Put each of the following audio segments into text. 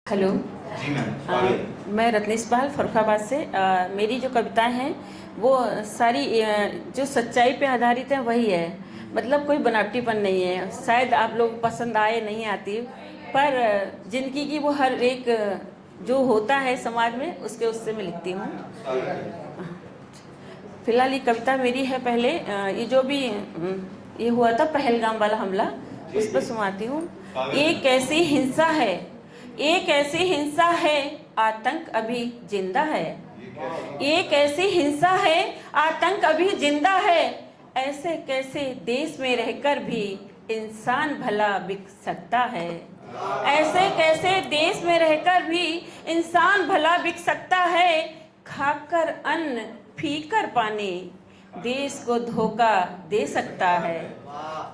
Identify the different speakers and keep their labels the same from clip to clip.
Speaker 1: Hello.
Speaker 2: जी ma'am,
Speaker 1: मैं रत्नेश पाल फर्रुखाबाद से। मेरी जो कविताएं हैं वो सारी जो सच्चाई पे आधारित है वही है। मतलब कोई बनावटीपन नहीं है। शायद आप लोग पसंद आए नहीं आती, पर जिंदगी की वो हर एक जो होता है समाज में उसके उससे मैं लिखती हूँ। फिलहाल ये कविता मेरी है। पहले ये जो भी ये हुआ था पहलगाम वाला हमला, उस पर सुनाती हूँ। एक ऐसी हिंसा है, एक ऐसी हिंसा है, आतंक अभी जिंदा है। एक ऐसी हिंसा है, आतंक अभी जिंदा है। ऐसे कैसे देश में रहकर भी इंसान भला बिक सकता है। ऐसे कैसे देश में रहकर भी इंसान भला बिक सकता है। खाकर अन्न पीकर पानी देश को धोखा दे सकता है।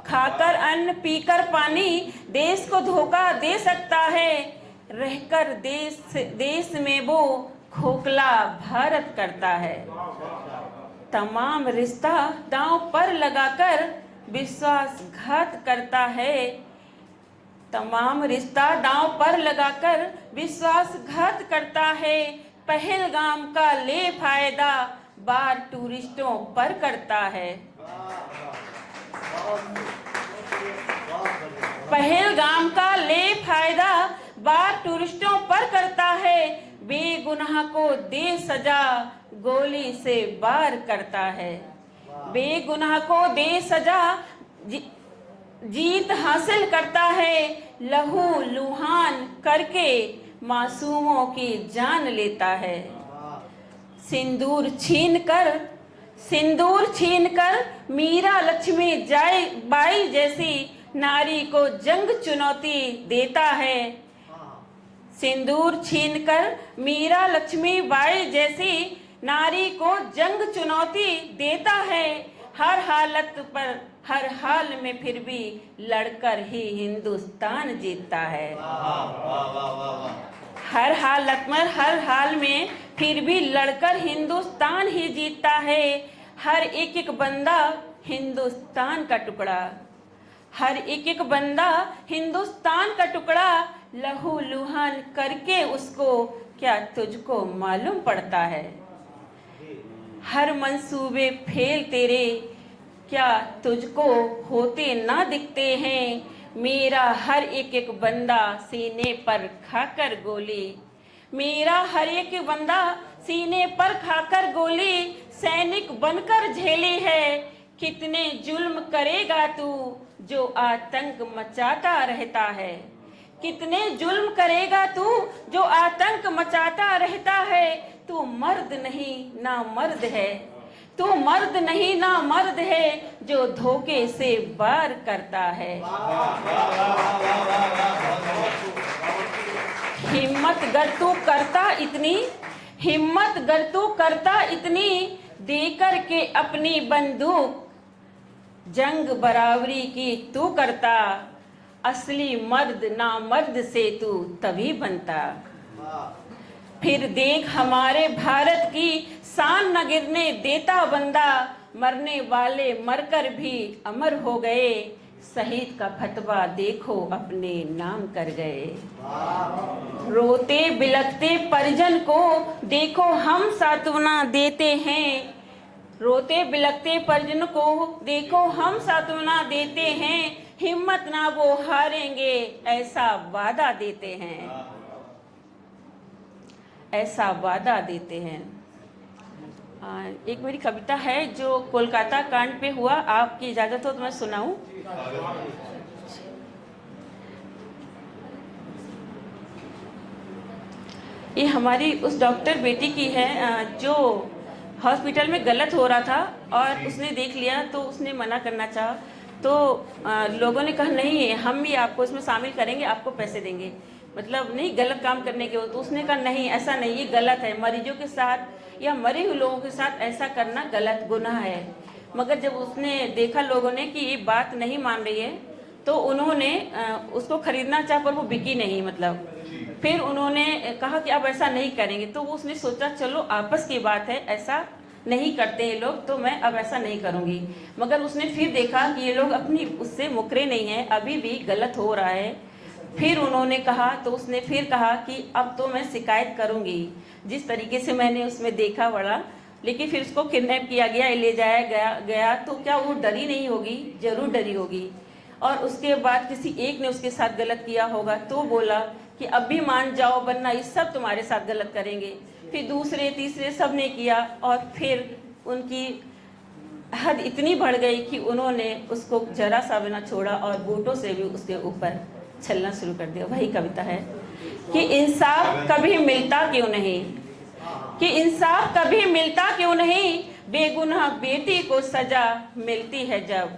Speaker 1: खाकर अन्न पीकर पानी देश को धोखा दे सकता है। रहकर देश में वो खोखला भारत करता है। तमाम रिश्ता दांव पर लगाकर विश्वासघात करता है। तमाम रिश्ता दांव पर लगाकर विश्वासघात करता है। पहलगाम का ले फायदा बार टूरिस्टों पर करता है। पहलगाम का ले फायदा बार टूरिस्टों पर करता है। बेगुनाह को दे सजा गोली से वार करता है। बेगुनाह को दे सजा जीत हासिल करता है। लहू लुहान करके मासूमों की जान लेता है। सिंदूर छीन कर मीरा लक्ष्मी बाई जैसी नारी को जंग चुनौती देता है। सिंदूर छीनकर मीरा लक्ष्मी बाई जैसी नारी को जंग चुनौती देता है। हर हालत पर हर हाल में फिर भी लड़कर ही हिंदुस्तान जीतता है। हर हालत में हर हाल में फिर भी लड़कर हिंदुस्तान ही जीतता है। हर एक एक बंदा हिंदुस्तान का टुकड़ा, हर एक एक बंदा हिंदुस्तान का टुकड़ा। लहू लुहान करके उसको क्या तुझको मालूम पड़ता है। हर मंसूबे फेल तेरे क्या तुझको होते ना दिखते हैं। मेरा हर एक एक बंदा सीने पर खाकर गोली, मेरा हर एक बंदा सीने पर खाकर गोली सैनिक बनकर झेली है। कितने जुल्म करेगा तू जो आतंक मचाता रहता है। कितने जुल्म करेगा तू जो आतंक मचाता रहता है। तू मर्द नहीं ना मर्द है, तू मर्द नहीं ना मर्द है जो धोखे से वार करता है। हिम्मत गर तू करता इतनी, हिम्मत गर तू करता इतनी देकर के अपनी बंदूक जंग बराबरी की तू करता। असली मर्द ना मर्द से तू तभी बनता। फिर देख हमारे भारत की शान न गिरने देता बंदा। मरने वाले मरकर भी अमर हो गए, शहीद का फतवा देखो अपने नाम कर गए। रोते बिलखते परिजन को देखो हम सांत्वना देते हैं। रोते बिलखते परिजन को देखो हम सांत्वना देते हैं। हिम्मत ना वो हारेंगे ऐसा वादा देते हैं, ऐसा वादा देते हैं। एक मेरी कविता है जो कोलकाता कांड पे हुआ। आपकी इजाज़त हो तो मैं सुनाऊं? ये हमारी उस डॉक्टर बेटी की है जो हॉस्पिटल में गलत हो रहा था और उसने देख लिया तो उसने मना करना चाहा। तो लोगों ने कहा नहीं हम भी आपको इसमें शामिल करेंगे, आपको पैसे देंगे, मतलब नहीं गलत काम करने के हो। तो उसने कहा नहीं ऐसा नहीं, ये गलत है, मरीजों के साथ या मरे हुए लोगों के साथ ऐसा करना गलत गुनाह है। मगर जब उसने देखा लोगों ने कि ये बात नहीं मान रही है तो उन्होंने उसको खरीदना चाहा पर वो बिकी नहीं। मतलब फिर उन्होंने कहा कि अब ऐसा नहीं करेंगे। तो उसने सोचा चलो आपस की बात है, ऐसा नहीं करते ये लोग तो मैं अब ऐसा नहीं करूँगी। मगर उसने फिर देखा कि ये लोग अपनी उससे मुकरे नहीं हैं, अभी भी गलत हो रहा है। फिर उन्होंने कहा, तो उसने फिर कहा कि अब तो मैं शिकायत करूंगी, जिस तरीके से मैंने उसमें देखा बड़ा। लेकिन फिर उसको किडनैप किया गया, ले जाया गया तो क्या वो डरी नहीं होगी? जरूर डरी होगी। और उसके बाद किसी एक ने उसके साथ गलत किया होगा तो बोला कि अब भी मान जाओ वरना ये सब तुम्हारे साथ गलत करेंगे। फिर दूसरे तीसरे सब ने किया और फिर उनकी हद इतनी बढ़ गई कि उन्होंने उसको जरा सा भी ना छोड़ा और बूटों से भी उसके ऊपर छलना शुरू कर दिया। वही कविता है कि इंसाफ कभी मिलता क्यों नहीं, कि इंसाफ कभी मिलता क्यों नहीं, बेगुनाह बेटी को सजा मिलती है जब,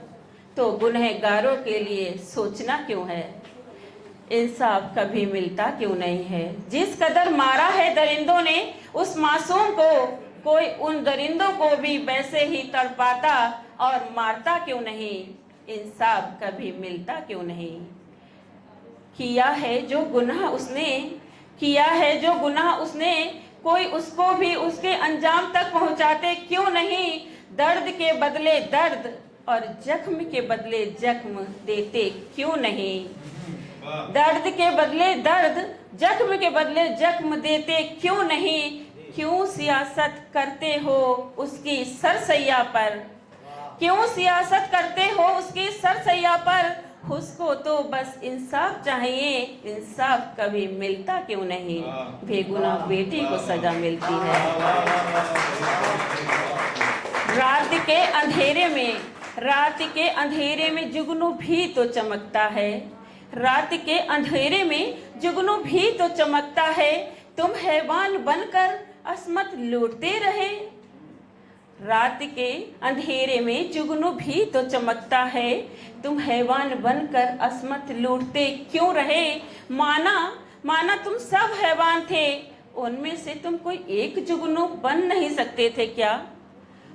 Speaker 1: तो गुनहगारों के लिए सोचना क्यों है। इंसाफ कभी मिलता क्यों नहीं है, जिस कदर मारा है दरिंदों ने उस मासूम को, कोई उन दरिंदों को भी वैसे ही तड़पाता और मारता क्यों नहीं। इंसाफ कभी मिलता क्यों नहीं। किया है जो गुनाह उसने, किया है जो गुनाह उसने, कोई उसको भी उसके अंजाम तक पहुंचाते क्यों नहीं। दर्द के बदले दर्द और जख्म के बदले जख्म देते क्यों नहीं। दर्द के बदले दर्द, जख्म के बदले जख्म देते क्यों नहीं। क्यों सियासत करते हो उसकी सरसैया पर, क्यों सियासत करते हो उसकी सरसैया पर। उसको तो बस इंसाफ चाहिए, इंसाफ कभी मिलता क्यों नहीं। बेगुनाह बेटी को सजा मिलती है। रात के अंधेरे में, रात के अंधेरे में जुगनू भी तो चमकता है। रात के अंधेरे में जुगनू भी तो चमकता है। तुम हैवान बनकर अस्मत लूटते रहे। रात के अंधेरे में जुगनू भी तो चमकता है। तुम हैवान बनकर अस्मत लूटते क्यों रहे। माना तुम सब हैवान थे, उनमें से तुम कोई एक जुगनू बन नहीं सकते थे क्या।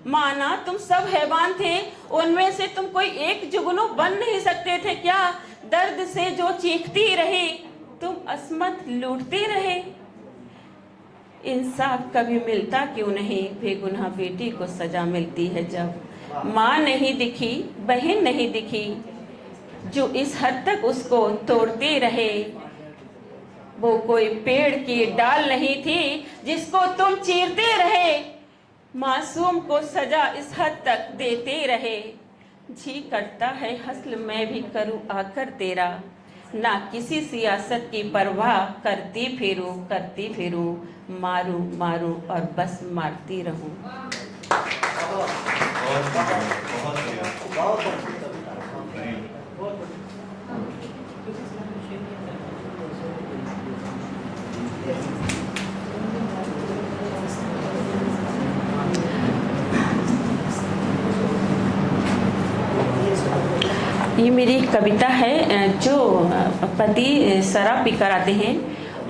Speaker 1: माना तुम सब हैवान थे, उनमें से तुम कोई एक जुगनू बन नहीं सकते थे क्या। दर्द से जो चीखती रही तुम अस्मत लूटते रहे। इंसाफ कभी मिलता क्यों नहीं, बेगुनाह बेटी को सजा मिलती है जब। माँ नहीं दिखी, बहन नहीं दिखी, जो इस हद तक उसको तोड़ते रहे। वो कोई पेड़ की डाल नहीं थी जिसको तुम चीरते रहे। मासूम को सजा इस हद तक देते रहे। जी करता है हस्ल मैं भी करूं आकर तेरा, ना किसी सियासत की परवाह करती फिरूं, मारूं मारूं और बस मारती रहूं। ये मेरी कविता है। जो पति शराब पीकर आते हैं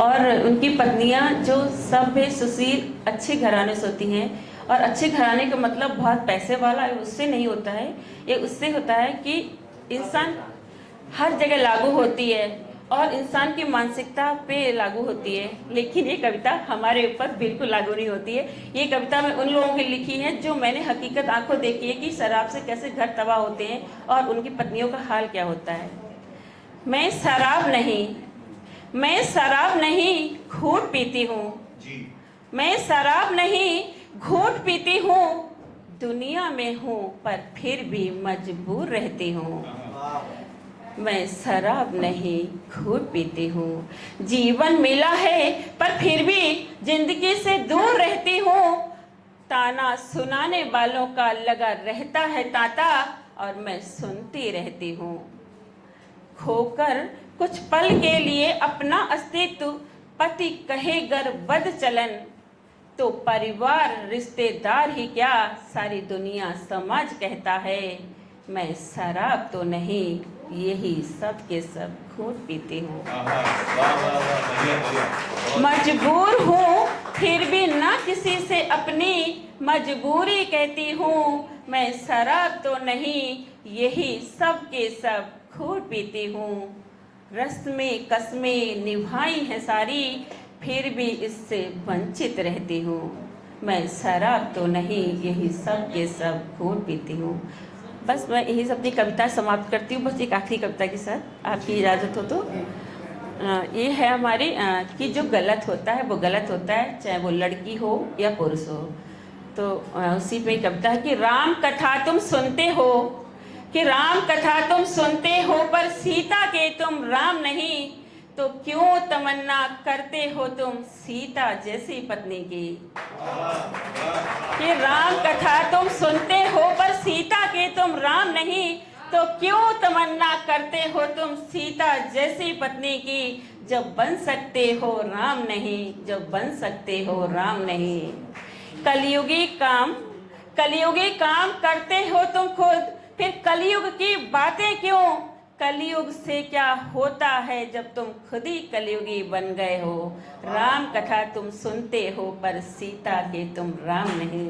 Speaker 1: और उनकी पत्नियां जो सभ्य सुशील अच्छे घराने से होती हैं, और अच्छे घराने का मतलब बहुत पैसे वाला है उससे नहीं होता है। ये उससे होता है कि इंसान हर जगह लागू होती है और इंसान की मानसिकता पे लागू होती है। लेकिन ये कविता हमारे ऊपर बिल्कुल लागू नहीं होती है। ये कविता मैं उन लोगों की लिखी है जो मैंने हकीकत आंखों देखी है कि शराब से कैसे घर तबाह होते हैं और उनकी पत्नियों का हाल क्या होता है। मैं शराब नहीं घूंट पीती हूँ, मैं शराब नहीं घूंट पीती हूँ। दुनिया में हूँ पर फिर भी मजबूर रहती हूँ। मैं शराब नहीं घूंट पीती हूँ। जीवन मिला है पर फिर भी जिंदगी से दूर रहती हूँ। ताना सुनाने वालों का लगा रहता है तांता और मैं सुनती रहती हूँ। खोकर कुछ पल के लिए अपना अस्तित्व पति कहे गर बद चलन, तो परिवार रिश्तेदार ही क्या सारी दुनिया समाज कहता है। मैं शराब तो नहीं यही सब के सब घूंट पीती हूँ। मजबूर हूँ फिर भी ना किसी से अपनी मजबूरी कहती हूँ। मैं शराब तो नहीं यही सब के सब घूंट पीती हूँ। रस्में कस्में निभाई हैं सारी फिर भी इससे वंचित रहती हूँ। मैं शराब तो नहीं यही सब के सब घूंट पीती हूँ। बस मैं यही सब अपनी कविता समाप्त करती हूँ। बस एक आखिरी कविता के साथ आपकी इजाज़त हो तो। ये है हमारी कि जो गलत होता है वो गलत होता है, चाहे वो लड़की हो या पुरुष हो। तो उसी पे कविता है कि राम कथा तुम सुनते हो, कि राम कथा तुम सुनते हो, पर सीता के तुम राम नहीं, तो क्यों तमन्ना करते हो तुम सीता जैसी पत्नी की। कि राम कथा तुम सुनते हो पर सीता के तुम राम नहीं, तो क्यों तमन्ना करते हो तुम सीता जैसी पत्नी की। जब बन सकते हो राम नहीं, जब बन सकते हो राम नहीं। कलयुगी काम करते हो तुम खुद, फिर कलयुग की बातें क्यों। कलयुग से क्या होता है जब तुम खुद ही कलयुगी बन गए हो। राम कथा तुम सुनते हो पर सीता के तुम राम नहीं।